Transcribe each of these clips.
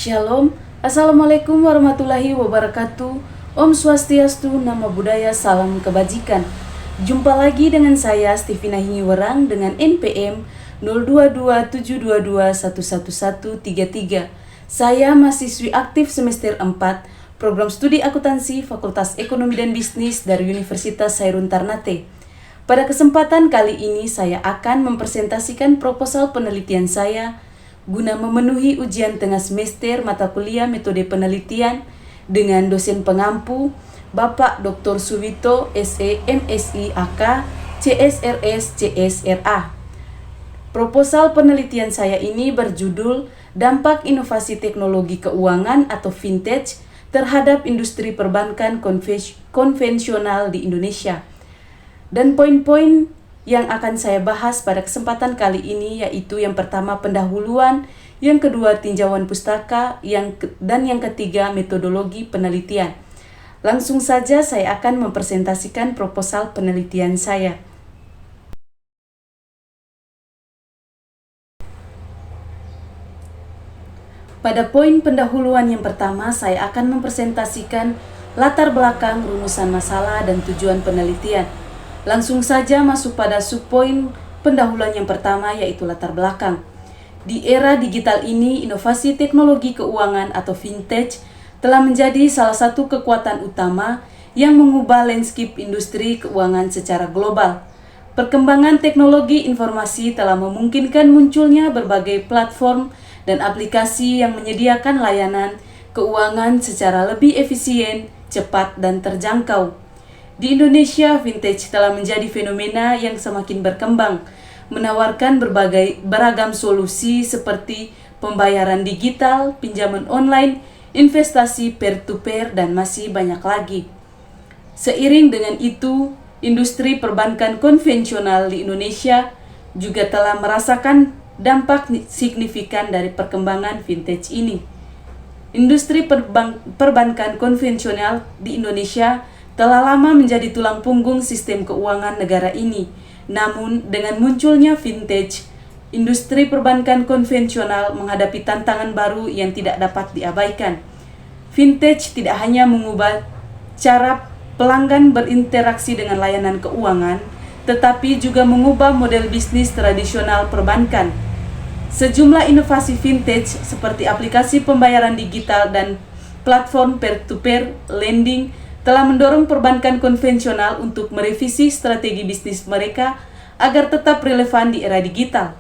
Shalom, Assalamualaikum warahmatullahi wabarakatuh. Om Swastiastu, Namo Buddhaya, Salam Kebajikan. Jumpa lagi dengan saya Stevina Hiniwerang dengan NPM 022722111133. Saya mahasiswi aktif semester 4 Program Studi Akuntansi Fakultas Ekonomi dan Bisnis dari Universitas Sairun Ternate. Pada kesempatan kali ini saya akan mempresentasikan proposal penelitian saya guna memenuhi ujian tengah semester mata kuliah metode penelitian dengan dosen pengampu Bapak Dr. Suwito SE MSI AK CSRS CSRA. Proposal penelitian saya ini berjudul Dampak Inovasi Teknologi Keuangan atau Fintech terhadap industri perbankan konvensional di Indonesia. Dan poin-poin yang akan saya bahas pada kesempatan kali ini yaitu yang pertama pendahuluan, yang kedua tinjauan pustaka, dan yang ketiga metodologi penelitian. Langsung saja saya akan mempresentasikan proposal penelitian saya. Pada poin pendahuluan yang pertama, saya akan mempresentasikan latar belakang, rumusan masalah, dan tujuan penelitian. Langsung saja masuk pada subpoin pendahuluan yang pertama yaitu latar belakang. Di era digital ini, inovasi teknologi keuangan atau fintech telah menjadi salah satu kekuatan utama yang mengubah landscape industri keuangan secara global. Perkembangan teknologi informasi telah memungkinkan munculnya berbagai platform dan aplikasi yang menyediakan layanan keuangan secara lebih efisien, cepat, dan terjangkau. Di Indonesia, fintech telah menjadi fenomena yang semakin berkembang, menawarkan beragam solusi seperti pembayaran digital, pinjaman online, investasi peer-to-peer, dan masih banyak lagi. Seiring dengan itu, industri perbankan konvensional di Indonesia juga telah merasakan dampak signifikan dari perkembangan fintech ini. Industri perbankan konvensional di Indonesia telah lama menjadi tulang punggung sistem keuangan negara ini. Namun, dengan munculnya fintech, industri perbankan konvensional menghadapi tantangan baru yang tidak dapat diabaikan. Fintech tidak hanya mengubah cara pelanggan berinteraksi dengan layanan keuangan, tetapi juga mengubah model bisnis tradisional perbankan. Sejumlah inovasi fintech seperti aplikasi pembayaran digital dan platform peer-to-peer lending telah mendorong perbankan konvensional untuk merevisi strategi bisnis mereka agar tetap relevan di era digital.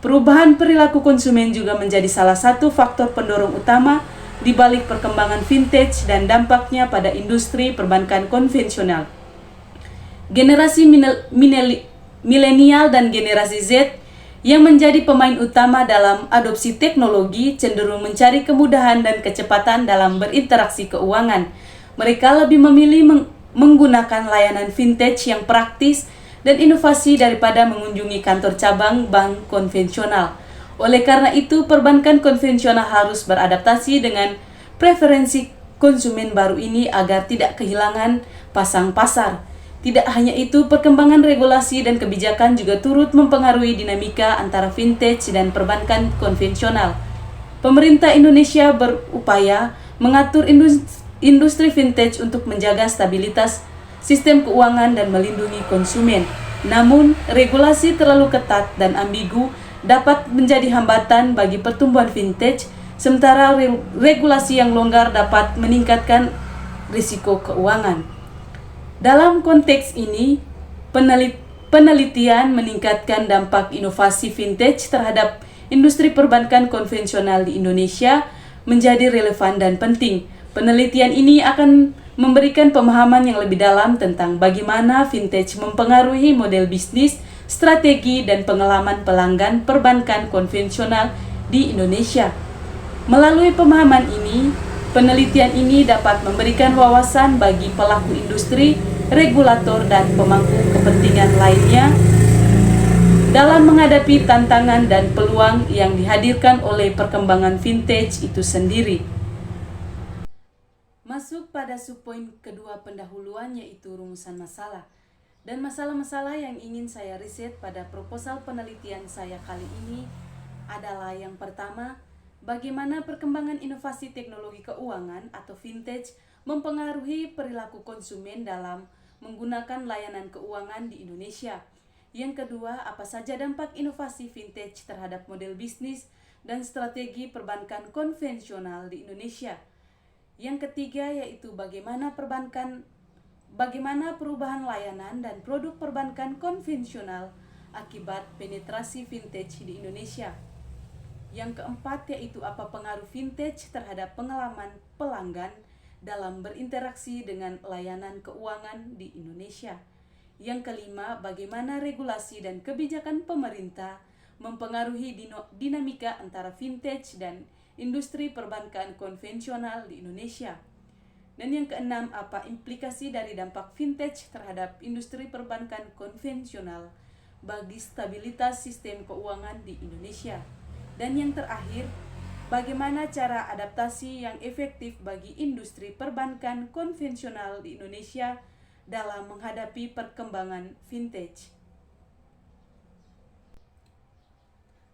Perubahan perilaku konsumen juga menjadi salah satu faktor pendorong utama di balik perkembangan fintech dan dampaknya pada industri perbankan konvensional. Generasi milenial dan generasi Z yang menjadi pemain utama dalam adopsi teknologi cenderung mencari kemudahan dan kecepatan dalam berinteraksi keuangan. Mereka lebih memilih menggunakan layanan fintech yang praktis dan inovasi daripada mengunjungi kantor cabang bank konvensional. Oleh karena itu, perbankan konvensional harus beradaptasi dengan preferensi konsumen baru ini agar tidak kehilangan pasang pasar. Tidak hanya itu, perkembangan regulasi dan kebijakan juga turut mempengaruhi dinamika antara fintech dan perbankan konvensional. Pemerintah Indonesia berupaya mengatur industri fintech untuk menjaga stabilitas sistem keuangan dan melindungi konsumen. Namun, regulasi terlalu ketat dan ambigu dapat menjadi hambatan bagi pertumbuhan fintech, sementara regulasi yang longgar dapat meningkatkan risiko keuangan. Dalam konteks ini, penelitian meningkatkan dampak inovasi fintech terhadap industri perbankan konvensional di Indonesia menjadi relevan dan penting. Penelitian ini akan memberikan pemahaman yang lebih dalam tentang bagaimana fintech mempengaruhi model bisnis, strategi, dan pengalaman pelanggan perbankan konvensional di Indonesia. Melalui pemahaman ini, penelitian ini dapat memberikan wawasan bagi pelaku industri, regulator, dan pemangku kepentingan lainnya dalam menghadapi tantangan dan peluang yang dihadirkan oleh perkembangan fintech itu sendiri. Masuk pada subpoin kedua pendahuluan yaitu rumusan masalah. Dan masalah-masalah yang ingin saya riset pada proposal penelitian saya kali ini adalah yang pertama, bagaimana perkembangan inovasi teknologi keuangan atau fintech mempengaruhi perilaku konsumen dalam menggunakan layanan keuangan di Indonesia. Yang kedua, apa saja dampak inovasi fintech terhadap model bisnis dan strategi perbankan konvensional di Indonesia. Yang ketiga yaitu bagaimana perubahan layanan dan produk perbankan konvensional akibat penetrasi fintech di Indonesia. Yang keempat yaitu apa pengaruh fintech terhadap pengalaman pelanggan dalam berinteraksi dengan layanan keuangan di Indonesia. Yang kelima, bagaimana regulasi dan kebijakan pemerintah mempengaruhi dinamika antara fintech dan industri perbankan konvensional di Indonesia. Dan yang keenam, apa implikasi dari dampak fintech terhadap industri perbankan konvensional bagi stabilitas sistem keuangan di Indonesia. Dan yang terakhir, bagaimana cara adaptasi yang efektif bagi industri perbankan konvensional di Indonesia dalam menghadapi perkembangan fintech.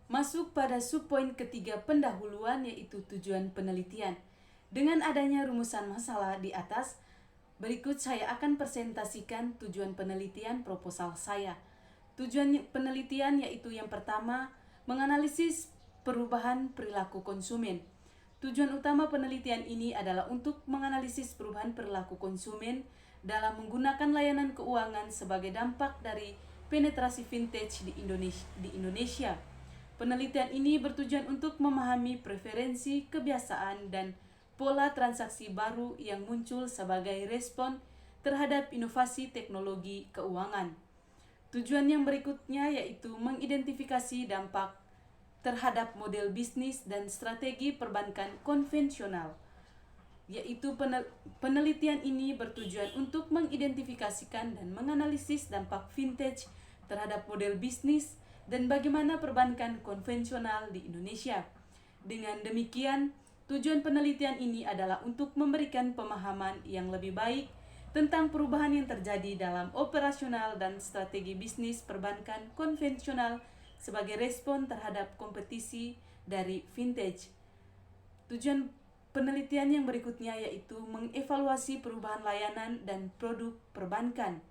Masuk pada subpoin ketiga pendahuluan yaitu tujuan penelitian. Dengan adanya rumusan masalah di atas, berikut saya akan presentasikan tujuan penelitian proposal saya. Tujuan penelitian yaitu yang pertama, menganalisis perubahan perilaku konsumen. Tujuan utama penelitian ini adalah untuk menganalisis perubahan perilaku konsumen dalam menggunakan layanan keuangan sebagai dampak dari penetrasi fintech di Indonesia. Penelitian ini bertujuan untuk memahami preferensi, kebiasaan, dan pola transaksi baru yang muncul sebagai respon terhadap inovasi teknologi keuangan. Tujuan yang berikutnya yaitu mengidentifikasi dampak terhadap model bisnis dan strategi perbankan konvensional. Yaitu penelitian ini bertujuan untuk mengidentifikasikan dan menganalisis dampak fintech terhadap model bisnis dan bagaimana perbankan konvensional di Indonesia. Dengan demikian, tujuan penelitian ini adalah untuk memberikan pemahaman yang lebih baik tentang perubahan yang terjadi dalam operasional dan strategi bisnis perbankan konvensional sebagai respon terhadap kompetisi dari fintech. Tujuan penelitian yang berikutnya yaitu mengevaluasi perubahan layanan dan produk perbankan.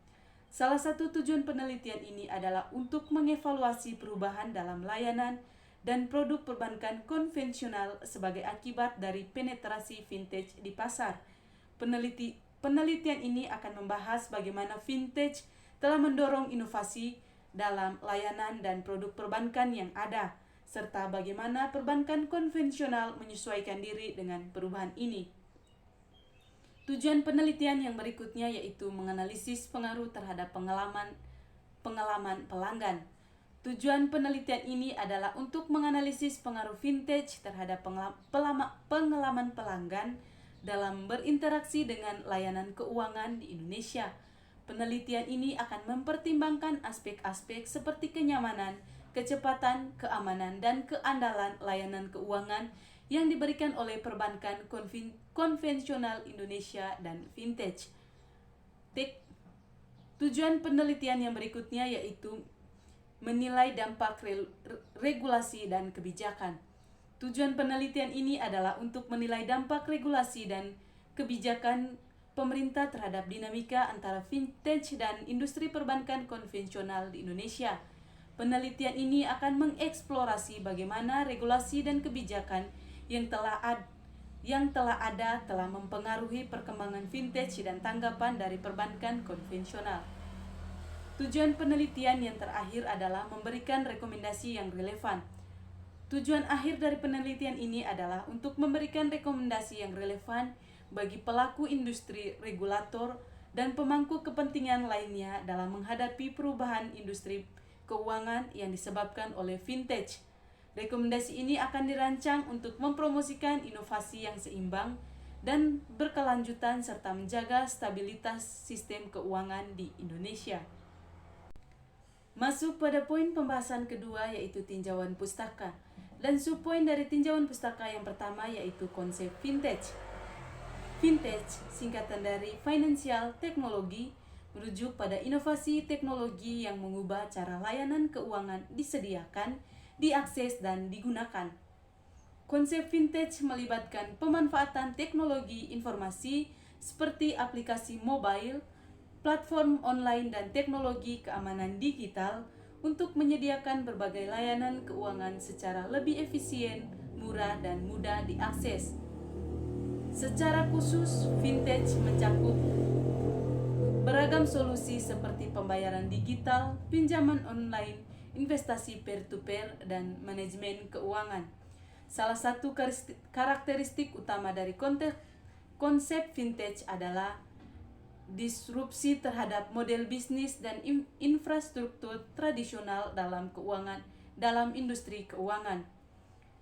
Salah satu tujuan penelitian ini adalah untuk mengevaluasi perubahan dalam layanan dan produk perbankan konvensional sebagai akibat dari penetrasi fintech di pasar. Penelitian ini akan membahas bagaimana fintech telah mendorong inovasi dalam layanan dan produk perbankan yang ada, serta bagaimana perbankan konvensional menyesuaikan diri dengan perubahan ini. Tujuan penelitian yang berikutnya yaitu menganalisis pengaruh terhadap pengalaman pelanggan. Tujuan penelitian ini adalah untuk menganalisis pengaruh fintech terhadap pengalaman pelanggan dalam berinteraksi dengan layanan keuangan di Indonesia. Penelitian ini akan mempertimbangkan aspek-aspek seperti kenyamanan, kecepatan, keamanan, dan keandalan layanan keuangan yang diberikan oleh perbankan konvensional Indonesia dan fintech. Tujuan penelitian yang berikutnya yaitu menilai dampak regulasi dan kebijakan. Tujuan penelitian ini adalah untuk menilai dampak regulasi dan kebijakan pemerintah terhadap dinamika antara fintech dan industri perbankan konvensional di Indonesia. Penelitian ini akan mengeksplorasi bagaimana regulasi dan kebijakan yang telah ada mempengaruhi perkembangan fintech dan tanggapan dari perbankan konvensional. Tujuan penelitian yang terakhir adalah memberikan rekomendasi yang relevan. Tujuan akhir dari penelitian ini adalah untuk memberikan rekomendasi yang relevan bagi pelaku industri, regulator, dan pemangku kepentingan lainnya dalam menghadapi perubahan industri keuangan yang disebabkan oleh fintech. Rekomendasi ini akan dirancang untuk mempromosikan inovasi yang seimbang dan berkelanjutan serta menjaga stabilitas sistem keuangan di Indonesia. Masuk pada poin pembahasan kedua yaitu tinjauan pustaka. Dan subpoin dari tinjauan pustaka yang pertama yaitu konsep fintech. Fintech singkatan dari Financial Technology merujuk pada inovasi teknologi yang mengubah cara layanan keuangan disediakan, diakses, dan digunakan. Konsep vintage melibatkan pemanfaatan teknologi informasi seperti aplikasi mobile, platform online, dan teknologi keamanan digital untuk menyediakan berbagai layanan keuangan secara lebih efisien, murah, dan mudah diakses. Secara khusus, vintage mencakup beragam solusi seperti pembayaran digital, pinjaman online, investasi peer-to-peer, dan manajemen keuangan. Salah satu karakteristik utama dari konsep vintage adalah disrupsi terhadap model bisnis dan infrastruktur tradisional dalam industri keuangan.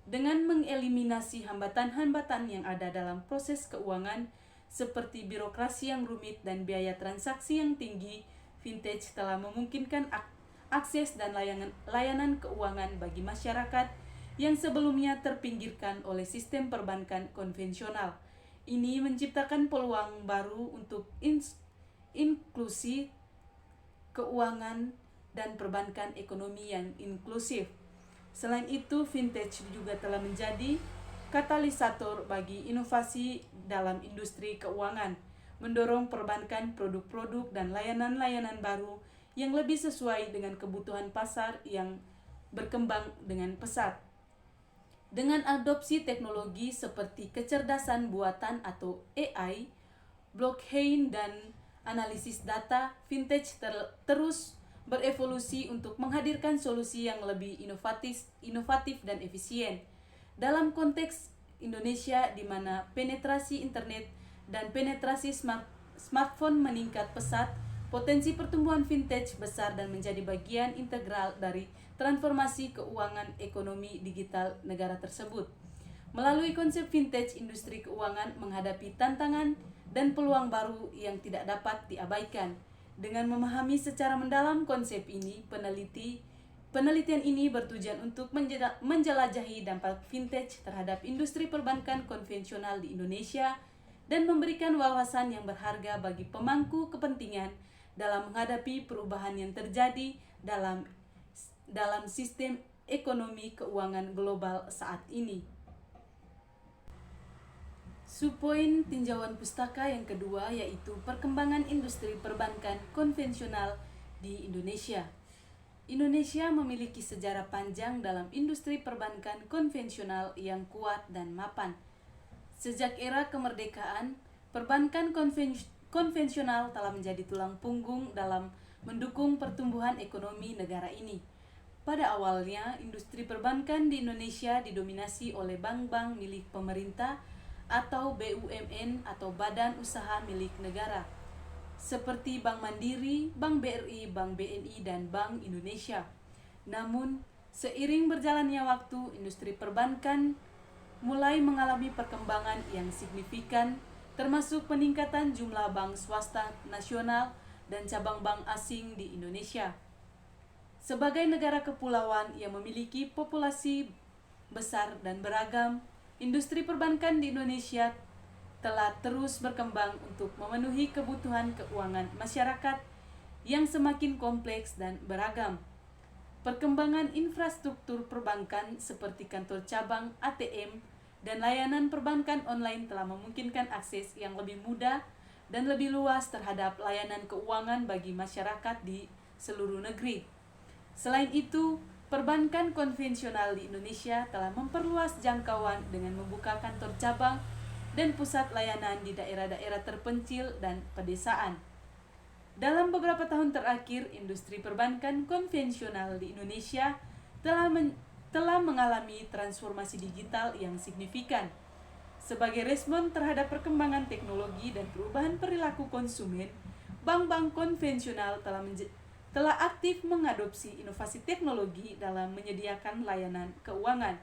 Dengan mengeliminasi hambatan-hambatan yang ada dalam proses keuangan seperti birokrasi yang rumit dan biaya transaksi yang tinggi, vintage telah memungkinkan akses dan layanan keuangan bagi masyarakat yang sebelumnya terpinggirkan oleh sistem perbankan konvensional. Ini menciptakan peluang baru untuk inklusi keuangan dan perbankan ekonomi yang inklusif. Selain itu, vintage juga telah menjadi katalisator bagi inovasi dalam industri keuangan, mendorong perbankan produk-produk dan layanan-layanan baru yang lebih sesuai dengan kebutuhan pasar yang berkembang dengan pesat. Dengan adopsi teknologi seperti kecerdasan buatan atau AI, blockchain, dan analisis data, vintage terus berevolusi untuk menghadirkan solusi yang lebih inovatif dan efisien. Dalam konteks Indonesia, di mana penetrasi internet dan penetrasi smartphone meningkat pesat, potensi pertumbuhan vintage besar dan menjadi bagian integral dari transformasi keuangan ekonomi digital negara tersebut. Melalui konsep vintage, industri keuangan menghadapi tantangan dan peluang baru yang tidak dapat diabaikan. Dengan memahami secara mendalam konsep ini, penelitian ini bertujuan untuk menjelajahi dampak vintage terhadap industri perbankan konvensional di Indonesia dan memberikan wawasan yang berharga bagi pemangku kepentingan dalam menghadapi perubahan yang terjadi dalam sistem ekonomi keuangan global saat ini. Subpoin tinjauan pustaka yang kedua yaitu perkembangan industri perbankan konvensional di Indonesia. Indonesia memiliki sejarah panjang dalam industri perbankan konvensional yang kuat dan mapan. Sejak era kemerdekaan, perbankan konvensional telah menjadi tulang punggung dalam mendukung pertumbuhan ekonomi negara ini. Pada awalnya, industri perbankan di Indonesia didominasi oleh bank-bank milik pemerintah atau BUMN atau badan usaha milik negara, seperti Bank Mandiri, Bank BRI, Bank BNI, dan Bank Indonesia. Namun, seiring berjalannya waktu, industri perbankan mulai mengalami perkembangan yang signifikan, termasuk peningkatan jumlah bank swasta nasional dan cabang bank asing di Indonesia. Sebagai negara kepulauan yang memiliki populasi besar dan beragam, industri perbankan di Indonesia telah terus berkembang untuk memenuhi kebutuhan keuangan masyarakat yang semakin kompleks dan beragam. Perkembangan infrastruktur perbankan seperti kantor cabang, ATM, dan layanan perbankan online telah memungkinkan akses yang lebih mudah dan lebih luas terhadap layanan keuangan bagi masyarakat di seluruh negeri. Selain itu, perbankan konvensional di Indonesia telah memperluas jangkauan dengan membuka kantor cabang dan pusat layanan di daerah-daerah terpencil dan pedesaan. Dalam beberapa tahun terakhir, industri perbankan konvensional di Indonesia telah mengalami transformasi digital yang signifikan. Sebagai respon terhadap perkembangan teknologi dan perubahan perilaku konsumen, bank-bank konvensional telah aktif mengadopsi inovasi teknologi dalam menyediakan layanan keuangan.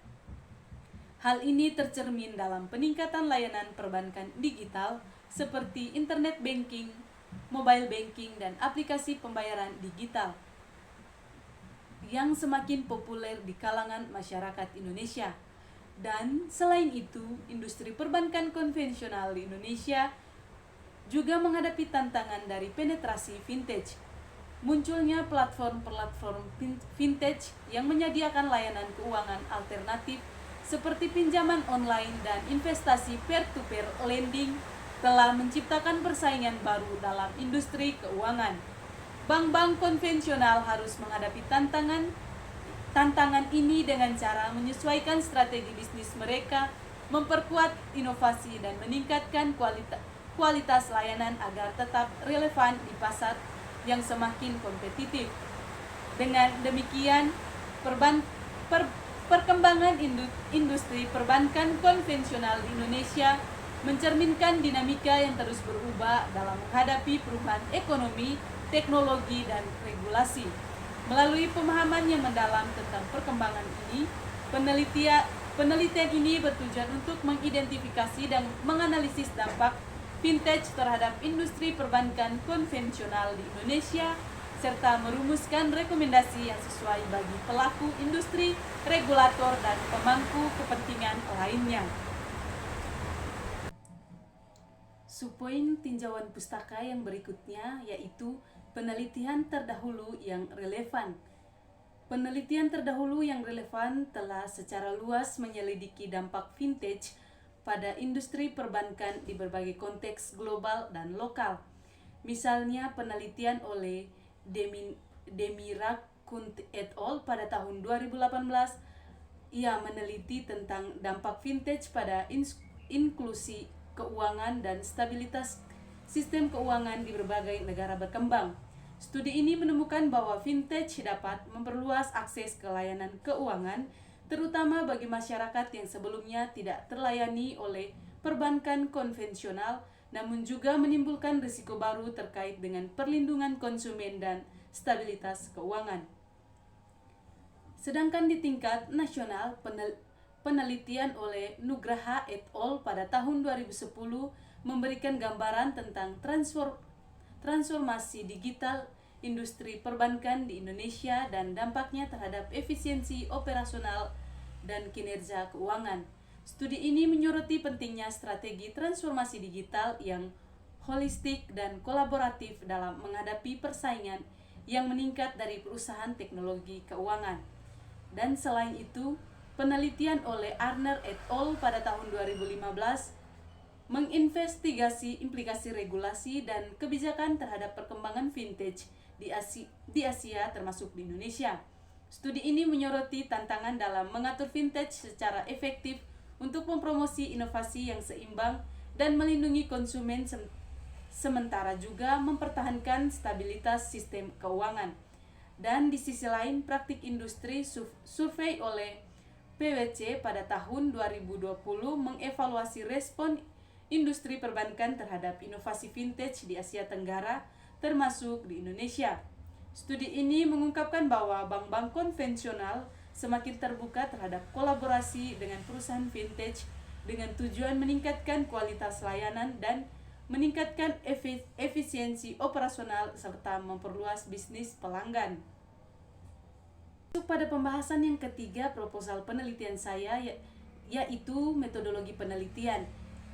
Hal ini tercermin dalam peningkatan layanan perbankan digital seperti internet banking, mobile banking, dan aplikasi pembayaran digital yang semakin populer di kalangan masyarakat Indonesia. Dan selain itu, industri perbankan konvensional di Indonesia juga menghadapi tantangan dari penetrasi vintage. Munculnya platform-platform vintage yang menyediakan layanan keuangan alternatif seperti pinjaman online dan investasi peer-to-peer lending telah menciptakan persaingan baru dalam industri keuangan. Bank-bank konvensional harus menghadapi tantangan ini dengan cara menyesuaikan strategi bisnis mereka, memperkuat inovasi dan meningkatkan kualitas layanan agar tetap relevan di pasar yang semakin kompetitif. Dengan demikian, perkembangan industri perbankan konvensional di Indonesia mencerminkan dinamika yang terus berubah dalam menghadapi perubahan ekonomi, teknologi, dan regulasi. Melalui pemahaman yang mendalam tentang perkembangan ini, penelitian ini bertujuan untuk mengidentifikasi dan menganalisis dampak fintech terhadap industri perbankan konvensional di Indonesia, serta merumuskan rekomendasi yang sesuai bagi pelaku industri, regulator, dan pemangku kepentingan lainnya. Subpoin tinjauan pustaka yang berikutnya yaitu penelitian terdahulu yang relevan. Penelitian terdahulu yang relevan telah secara luas menyelidiki dampak fintech pada industri perbankan di berbagai konteks global dan lokal. Misalnya penelitian oleh Demirakunt et al. Pada tahun 2018, ia meneliti tentang dampak fintech pada inklusi keuangan dan stabilitas sistem keuangan di berbagai negara berkembang. Studi ini menemukan bahwa fintech dapat memperluas akses ke layanan keuangan, terutama bagi masyarakat yang sebelumnya tidak terlayani oleh perbankan konvensional, namun juga menimbulkan risiko baru terkait dengan perlindungan konsumen dan stabilitas keuangan. Sedangkan di tingkat nasional, penelitian oleh Nugraha et al. Pada tahun 2010 memberikan gambaran tentang transformasi digital industri perbankan di Indonesia dan dampaknya terhadap efisiensi operasional dan kinerja keuangan. Studi ini menyoroti pentingnya strategi transformasi digital yang holistik dan kolaboratif dalam menghadapi persaingan yang meningkat dari perusahaan teknologi keuangan. Dan selain itu, penelitian oleh Arner et al. Pada tahun 2015 menginvestigasi implikasi regulasi dan kebijakan terhadap perkembangan fintech di Asia termasuk di Indonesia. Studi ini menyoroti tantangan dalam mengatur fintech secara efektif untuk mempromosi inovasi yang seimbang dan melindungi konsumen, sementara juga mempertahankan stabilitas sistem keuangan. Dan di sisi lain, praktik industri survei oleh PwC pada tahun 2020 mengevaluasi respon industri perbankan terhadap inovasi fintech di Asia Tenggara, termasuk di Indonesia. Studi ini mengungkapkan bahwa bank-bank konvensional semakin terbuka terhadap kolaborasi dengan perusahaan fintech dengan tujuan meningkatkan kualitas layanan dan meningkatkan efisiensi operasional serta memperluas bisnis pelanggan. Pada pembahasan yang ketiga proposal penelitian saya yaitu metodologi penelitian.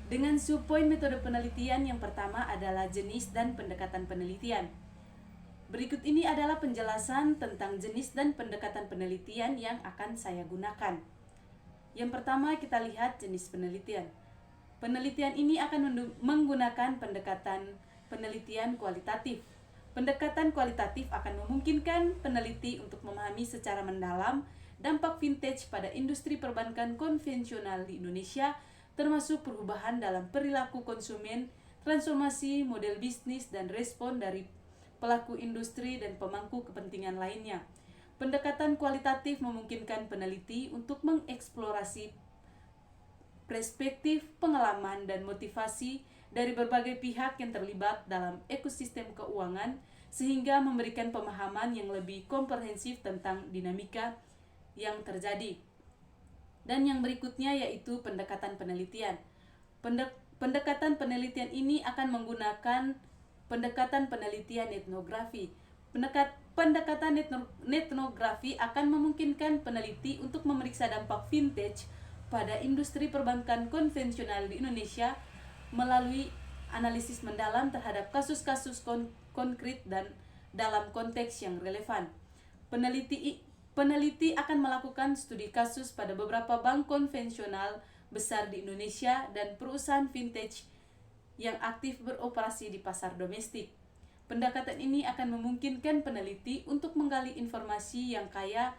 Dengan subpoin metode penelitian yang pertama adalah jenis dan pendekatan penelitian. Berikut ini adalah penjelasan tentang jenis dan pendekatan penelitian yang akan saya gunakan. Yang pertama kita lihat jenis penelitian. Penelitian ini akan menggunakan pendekatan penelitian kualitatif. Pendekatan kualitatif akan memungkinkan peneliti untuk memahami secara mendalam dampak fintech pada industri perbankan konvensional di Indonesia, termasuk perubahan dalam perilaku konsumen, transformasi model bisnis, dan respon dari pelaku industri dan pemangku kepentingan lainnya. Pendekatan kualitatif memungkinkan peneliti untuk mengeksplorasi perspektif, pengalaman, dan motivasi dari berbagai pihak yang terlibat dalam ekosistem keuangan, sehingga memberikan pemahaman yang lebih komprehensif tentang dinamika yang terjadi. Dan yang berikutnya yaitu pendekatan penelitian. Pendekatan penelitian ini akan menggunakan pendekatan penelitian etnografi. Pendekatan etnografi akan memungkinkan peneliti untuk memeriksa dampak fintech pada industri perbankan konvensional di Indonesia melalui analisis mendalam terhadap kasus-kasus konkret dan dalam konteks yang relevan. Peneliti akan melakukan studi kasus pada beberapa bank konvensional besar di Indonesia dan perusahaan vintage yang aktif beroperasi di pasar domestik. Pendekatan ini akan memungkinkan peneliti untuk menggali informasi yang kaya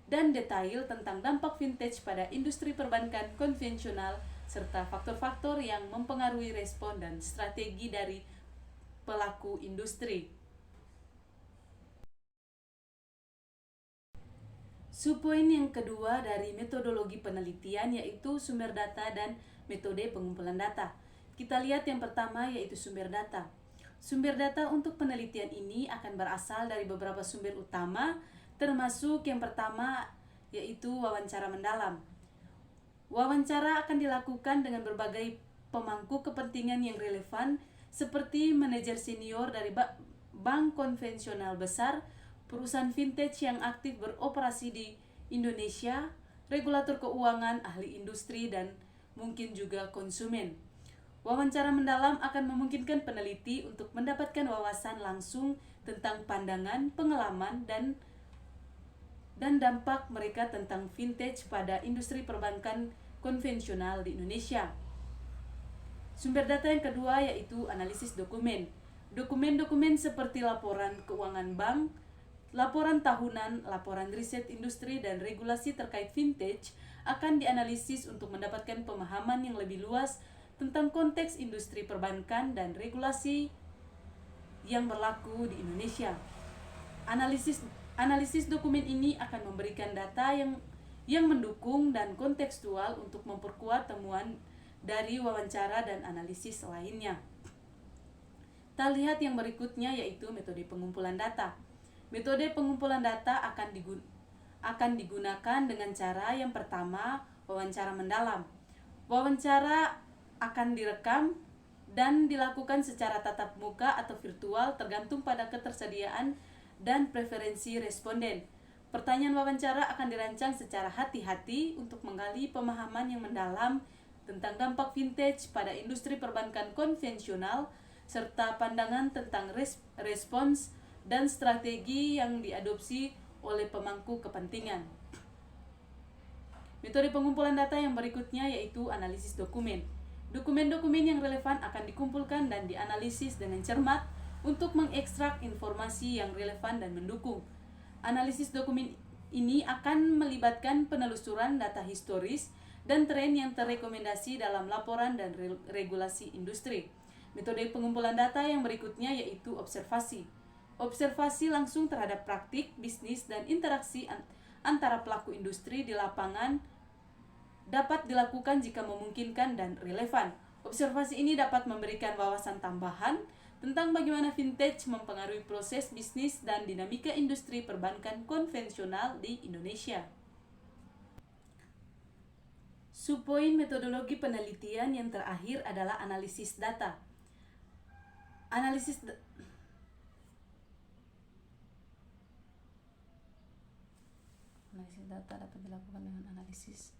dan detail tentang dampak vintage pada industri perbankan konvensional serta faktor-faktor yang mempengaruhi respon dan strategi dari pelaku industri. Subpoin yang kedua dari metodologi penelitian yaitu sumber data dan metode pengumpulan data. Kita lihat yang pertama yaitu sumber data. Sumber data untuk penelitian ini akan berasal dari beberapa sumber utama, termasuk yang pertama yaitu wawancara mendalam. Wawancara akan dilakukan dengan berbagai pemangku kepentingan yang relevan seperti manajer senior dari bank konvensional besar, perusahaan vintage yang aktif beroperasi di Indonesia, regulator keuangan, ahli industri, dan mungkin juga konsumen. Wawancara mendalam akan memungkinkan peneliti untuk mendapatkan wawasan langsung tentang pandangan, pengalaman, dan dampak mereka tentang vintage pada industri perbankan konvensional di Indonesia. Sumber data yang kedua yaitu analisis dokumen. Dokumen-dokumen seperti laporan keuangan bank, laporan tahunan, laporan riset industri, dan regulasi terkait vintage akan dianalisis untuk mendapatkan pemahaman yang lebih luas tentang konteks industri perbankan dan regulasi yang berlaku di Indonesia. Analisis dokumen ini akan memberikan data yang mendukung dan kontekstual untuk memperkuat temuan dari wawancara dan analisis lainnya. Kita lihat yang berikutnya yaitu metode pengumpulan data. Metode pengumpulan data akan digunakan dengan cara yang pertama, wawancara mendalam. Wawancara akan direkam dan dilakukan secara tatap muka atau virtual tergantung pada ketersediaan dan preferensi responden. Pertanyaan wawancara akan dirancang secara hati-hati untuk menggali pemahaman yang mendalam tentang dampak vintage pada industri perbankan konvensional serta pandangan tentang respons dan strategi yang diadopsi oleh pemangku kepentingan. Metode pengumpulan data yang berikutnya yaitu analisis dokumen. Dokumen-dokumen yang relevan akan dikumpulkan dan dianalisis dengan cermat untuk mengekstrak informasi yang relevan dan mendukung. Analisis dokumen ini akan melibatkan penelusuran data historis dan tren yang terrekomendasi dalam laporan dan regulasi industri. Metode pengumpulan data yang berikutnya yaitu observasi. Observasi langsung terhadap praktik, bisnis, dan interaksi antara pelaku industri di lapangan dapat dilakukan jika memungkinkan dan relevan. Observasi ini dapat memberikan wawasan tambahan tentang bagaimana vintage mempengaruhi proses bisnis dan dinamika industri perbankan konvensional di Indonesia. Subpoin metodologi penelitian yang terakhir adalah analisis data. Analisis data dapat dilakukan dengan analisis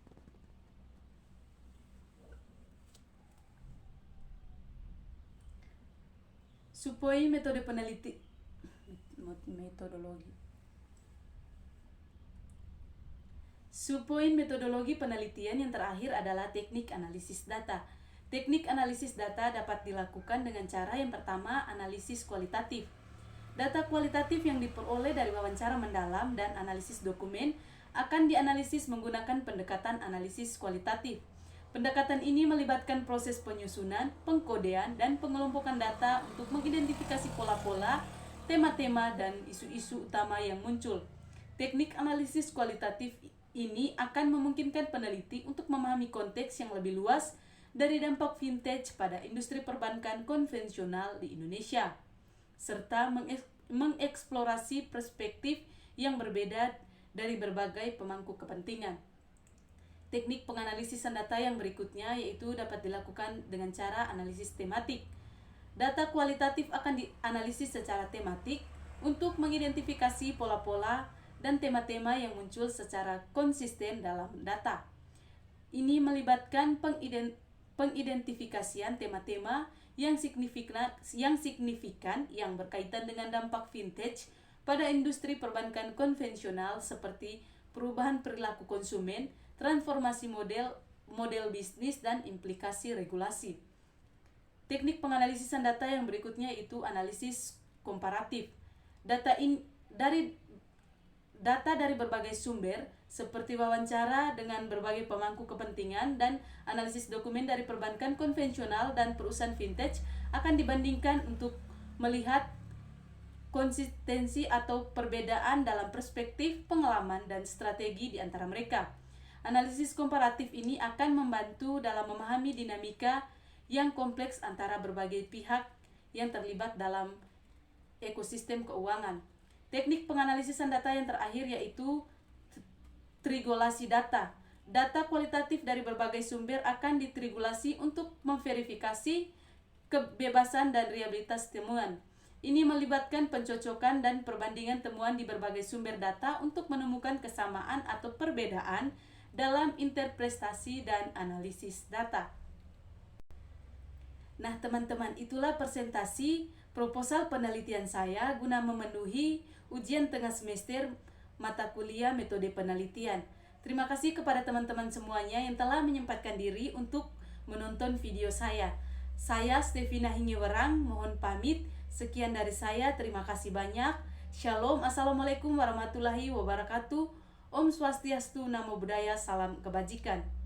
Subpoin metodologi. Subpoin metodologi penelitian yang terakhir adalah teknik analisis data. Teknik analisis data dapat dilakukan dengan cara yang pertama, analisis kualitatif. Data kualitatif yang diperoleh dari wawancara mendalam dan analisis dokumen akan dianalisis menggunakan pendekatan analisis kualitatif. Pendekatan ini melibatkan proses penyusunan, pengkodean, dan pengelompokan data untuk mengidentifikasi pola-pola, tema-tema, dan isu-isu utama yang muncul. Teknik analisis kualitatif ini akan memungkinkan peneliti untuk memahami konteks yang lebih luas dari dampak vintage pada industri perbankan konvensional di Indonesia, serta mengeksplorasi perspektif yang berbeda dari berbagai pemangku kepentingan. Teknik penganalisisan data yang berikutnya yaitu dapat dilakukan dengan cara analisis tematik. Data kualitatif akan dianalisis secara tematik untuk mengidentifikasi pola-pola dan tema-tema yang muncul secara konsisten dalam data. Ini melibatkan pengidentifikasian tema-tema yang signifikan yang berkaitan dengan dampak vintage pada industri perbankan konvensional seperti perubahan perilaku konsumen, transformasi model bisnis, dan implikasi regulasi. Teknik penganalisisan data yang berikutnya itu analisis komparatif. Data dari berbagai sumber seperti wawancara dengan berbagai pemangku kepentingan dan analisis dokumen dari perbankan konvensional dan perusahaan vintage akan dibandingkan untuk melihat konsistensi atau perbedaan dalam perspektif, pengalaman, dan strategi di antara mereka. Analisis komparatif ini akan membantu dalam memahami dinamika yang kompleks antara berbagai pihak yang terlibat dalam ekosistem keuangan. Teknik penganalisisan data yang terakhir yaitu trigolasi data. Data kualitatif dari berbagai sumber akan ditrigolasi untuk memverifikasi kebebasan dan reliabilitas temuan. Ini melibatkan pencocokan dan perbandingan temuan di berbagai sumber data untuk menemukan kesamaan atau perbedaan dalam interpretasi dan analisis data. Nah teman-teman, itulah presentasi proposal penelitian saya guna memenuhi ujian tengah semester mata kuliah metode penelitian. Terima kasih kepada teman-teman semuanya yang telah menyempatkan diri untuk menonton video saya. Saya Stevina Hingiwerang, mohon pamit. Sekian dari saya, terima kasih banyak. Shalom, Assalamualaikum warahmatullahi wabarakatuh. Om Swastiastu, Namo Buddhaya, salam kebajikan.